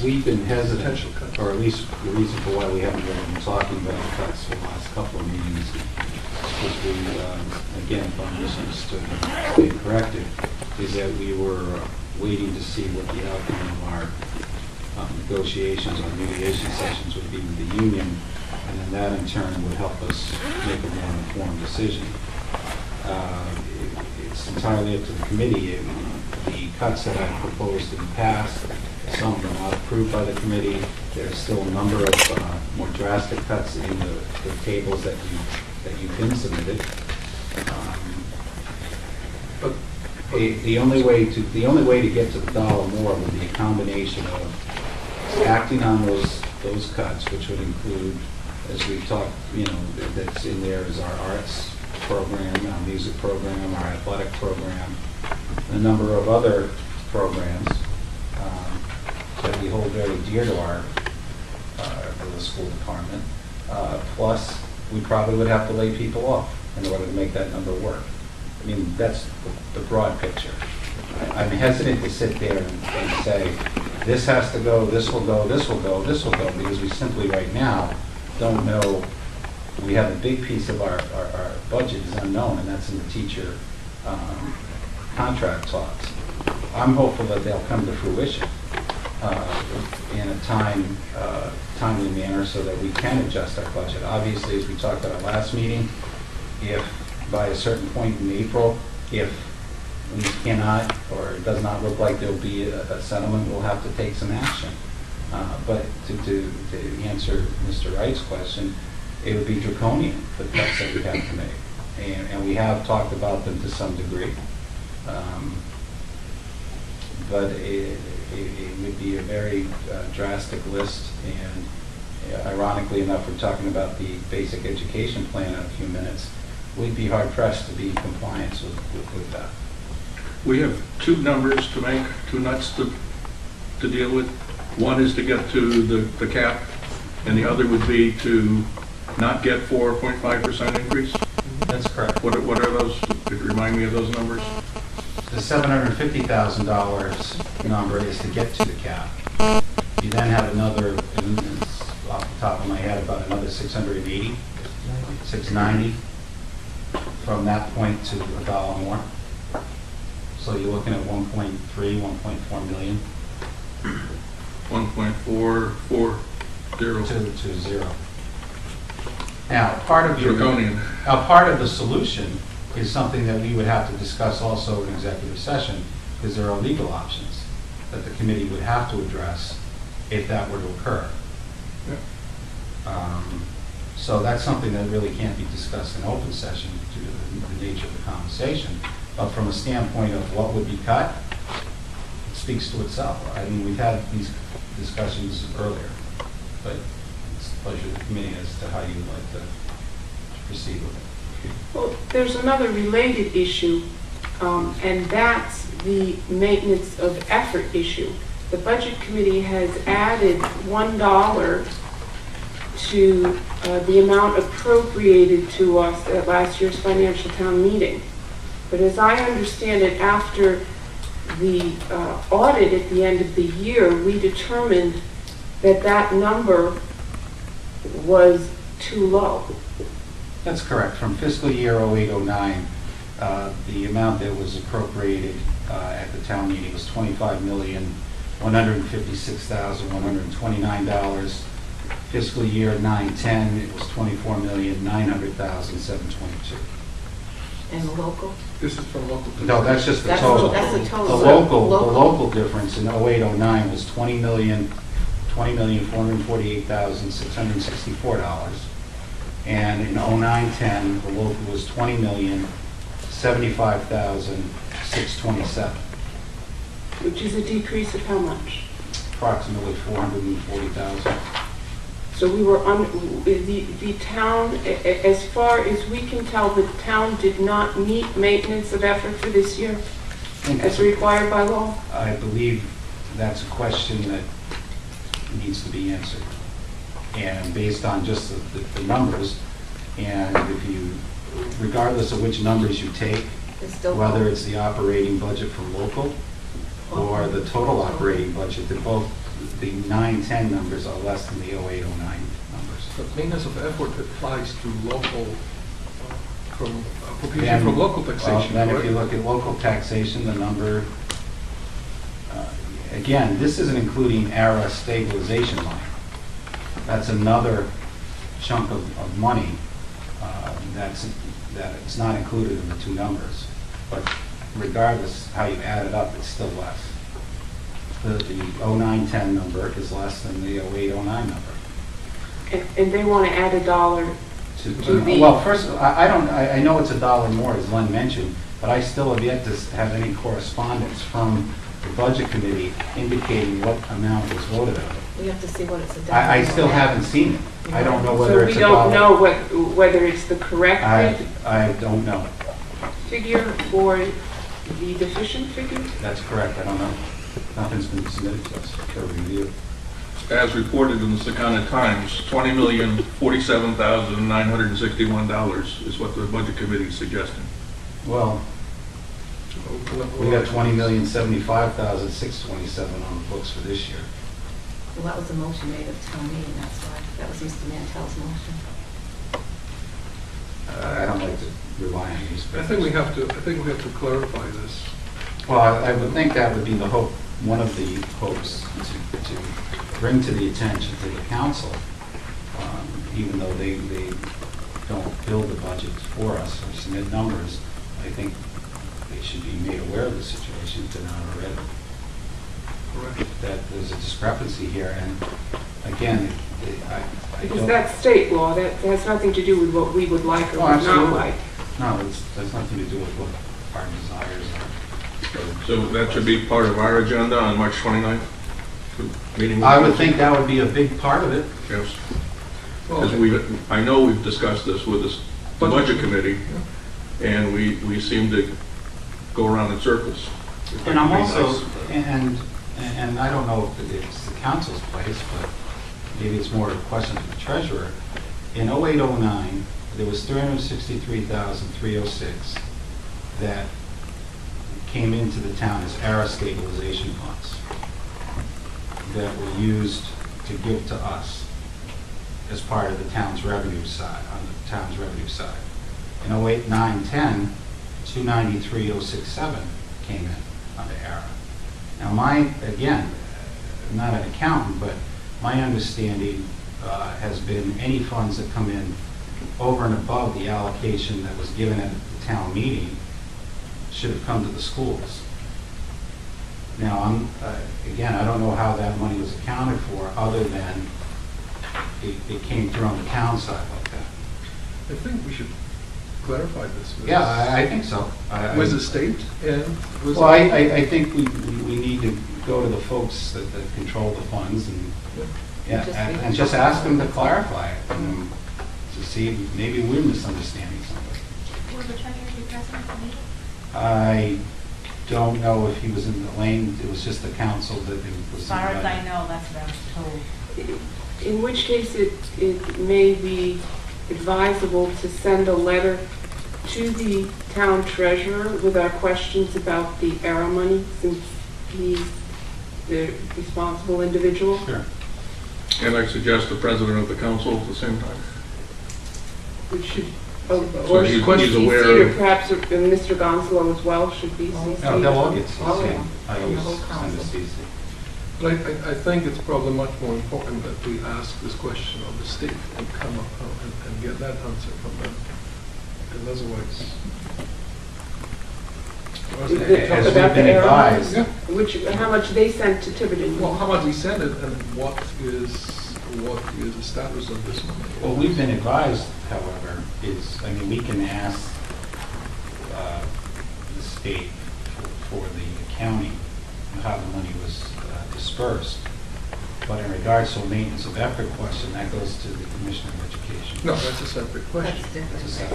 we've been hesitant, or at least the reason for why we haven't really been talking about cuts for the last couple of meetings, which we, again, if I'm misunderstood and corrected, is that we were waiting to see what the outcome of our negotiations or mediation sessions would be with the union, and then that in turn would help us make a more informed decision. It's entirely up to the committee. The cuts that I've proposed in the past, some were not approved by the committee. There's still a number of more drastic cuts in the tables that you've been submitted. But the only way to get to the dollar more would be a combination of acting on those cuts, which would include, as we've talked, that's in there is our arts program, our music program, our athletic program, a number of other programs that we hold very dear to our the school department. Plus, we probably would have to lay people off in order to make that number work. I mean, that's the broad picture. I'm hesitant to sit there and say, this has to go, this will go, this will go, this will go, because we simply right now don't know. We have a big piece of our budget is unknown, and that's in the teacher contract talks. I'm hopeful that they'll come to fruition in a timely manner so that we can adjust our budget. Obviously, as we talked at our last meeting, if by a certain point in April, if we cannot or it does not look like there'll be a settlement, we'll have to take some action. But to answer Mr. Wright's question, it would be draconian, the cuts that we have to make. And we have talked about them to some degree. But it would be a very drastic list, and ironically enough, we're talking about the basic education plan in a few minutes. We'd be hard pressed to be in compliance with that. We have two numbers to make, two nuts to deal with. One is to get to the cap, and the other would be to not get 4.5% increase. That's correct. What are those? Could you remind me of those numbers? The $750,000 number is to get to the cap. You then have another, off the top of my head, about another 680, 690 from that point to a dollar more. So you're looking at 1.3, 1.4 million. 1.440 to zero. Now, part of the solution is something that we would have to discuss also in executive session, because there are legal options that the committee would have to address if that were to occur. Yeah. So that's something that really can't be discussed in open session due to the nature of the conversation. But from a standpoint of what would be cut, it speaks to itself. I mean, we've had these discussions earlier, but it's the pleasure of the committee as to how you would like to proceed with it. Well, there's another related issue, and that's the maintenance of effort issue. The Budget Committee has added $1 to the amount appropriated to us at last year's financial town meeting. But as I understand it, after the audit at the end of the year, we determined that that number was too low. That's correct. From fiscal year 08-09, the amount that was appropriated at the town meeting was $25,156,129. Fiscal year 9-10, it was $24,900,722. And the local? This is for local. No, that's just the total. That's the total. The local difference in 08-09 was $20,448,664. And in 09-10, the local was $20,075,627. Which is a decrease of how much? Approximately $440,000. So we were on the town, as far as we can tell, the town did not meet maintenance of effort for this year as required by law? I believe that's a question that needs to be answered. And based on just the numbers, and if you, regardless of which numbers you take, whether it's the operating budget for local or the total operating budget, they're both the 9-10 numbers are less than the 08-09 numbers. But maintenance of effort applies to local, from appropriation Then- from local Well, taxation, then if correct? you look at local taxation, the number, again, this isn't including ARA stabilization line. That's another chunk of money that it's not included in the two numbers. But regardless how you add it up, it's still less. The 09-10 number is less than the 08-09 number. And they want to add $1 to the... Well, first, I know it's $1 more, as Len mentioned, but I still have yet to have any correspondence from the Budget Committee indicating what amount was voted on. We have to see what it's a I still haven't seen it. I don't know whether it's $1. So we don't know whether it's the correct I don't know. figure or the deficient figure? That's correct, I don't know. Nothing's been submitted to us for review. As reported in the Secana Times, $20,047,961 is what the Budget Committee is suggesting. Well, we got $20,075,627 on the books for this year. Well, that was the motion made at town meeting, that's why. That was Mr. Mantel's motion. I don't like to rely on these. I think we have to clarify this. Well, I would think that would be the hope, one of the hopes to bring to the attention to the council, even though they don't build the budgets for us or submit numbers. I think they should be made aware of the situation if they're not already. Correct. That there's a discrepancy here, and again, I Because don't... that's state law, that has nothing to do with what we would like or Oh, would not absolutely. like. No, that's nothing to do with what our desires are. So that should be part of our agenda on March 29th? Meeting. I would think that would be a big part of it. Yes. Well, Because I know we've discussed this with the Budget Committee, and we seem to go around in circles. And I'm It'd be also, nice. and I don't know if it's the council's place, but maybe it's more a question for the treasurer. In 08-09, there was $363,306 that came into the town as ARA stabilization funds that were used to give to us as part of the town's revenue side, on the town's revenue side. In 08-09-10, 293,067 came in under ARA. Now again, I'm not an accountant, but my understanding has been any funds that come in over and above the allocation that was given at the town meeting should have come to the schools. Now, again, I don't know how that money was accounted for, other than it came through on the town side like that. I think we should clarify this. Yeah, I think so. With the state and with... Well, I think we need to go to the folks that control the funds and, and just ask them to clarify it, and to see if maybe we're misunderstanding something. Will the treasurer be present at the meeting? I don't know if he was in the lane, it was just the council that it was. As far as I know, that's what I was told. In which case it may be advisable to send a letter to the town treasurer with our questions about the ARA money, since he's the responsible individual. Sure. And I suggest the president of the council at the same time. Which should, So or he's should be aware CC'd, or of- perhaps Mr. Gonzalo as well should be CC'd. No, they'll all get Oh, CC. yeah. I And the always whole send a council. CC. But I think it's probably much more important that we ask this question of the state and come up and get that answer from them. Because otherwise... As we've About the been ARA money? advised, Yeah. How much they sent to Tiverton. Well, how much we send it and what is the status of this money? what we've been advised, however, is, I mean, we can ask the state for the accounting of how the money was dispersed. But in regards to a maintenance of effort question, that goes to the Commissioner of Education. No, that's a separate question. That's different. It's a separate